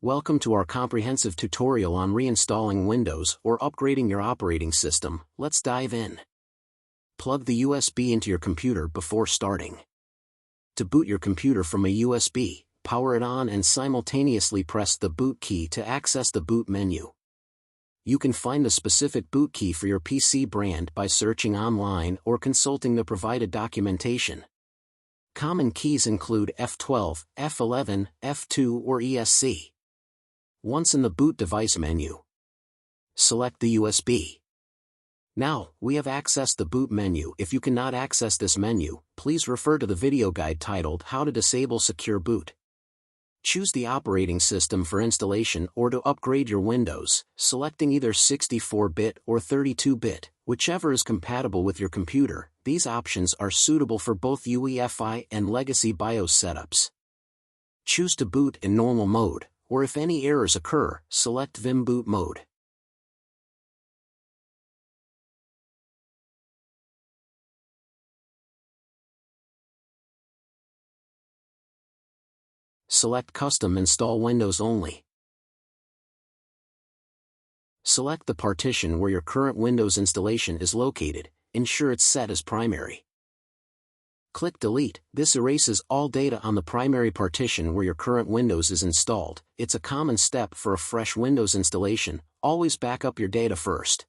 Welcome to our comprehensive tutorial on reinstalling Windows or upgrading your operating system. Let's dive in. Plug the USB into your computer before starting. To boot your computer from a USB, power it on and simultaneously press the boot key to access the boot menu. You can find the specific boot key for your PC brand by searching online or consulting the provided documentation. Common keys include F12, F11, F2 or ESC. Once in the boot device menu, select the USB. Now, we have accessed the boot menu. If you cannot access this menu, please refer to the video guide titled How to Disable Secure Boot. Choose the operating system for installation or to upgrade your Windows, selecting either 64-bit or 32-bit, whichever is compatible with your computer. These options are suitable for both UEFI and legacy BIOS setups. Choose to boot in normal mode, or if any errors occur, select Vim boot mode. Select Custom Install Windows Only. Select the partition where your current Windows installation is located, ensure it's set as primary. Click Delete. This erases all data on the primary partition where your current Windows is installed. It's a common step for a fresh Windows installation. Always back up your data first.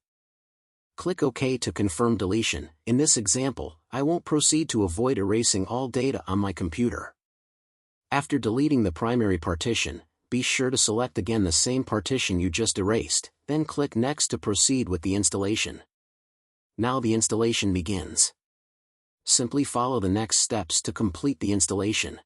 Click OK to confirm deletion. In this example, I won't proceed to avoid erasing all data on my computer. After deleting the primary partition, be sure to select again the same partition you just erased, then click Next to proceed with the installation. Now the installation begins. Simply follow the next steps to complete the installation.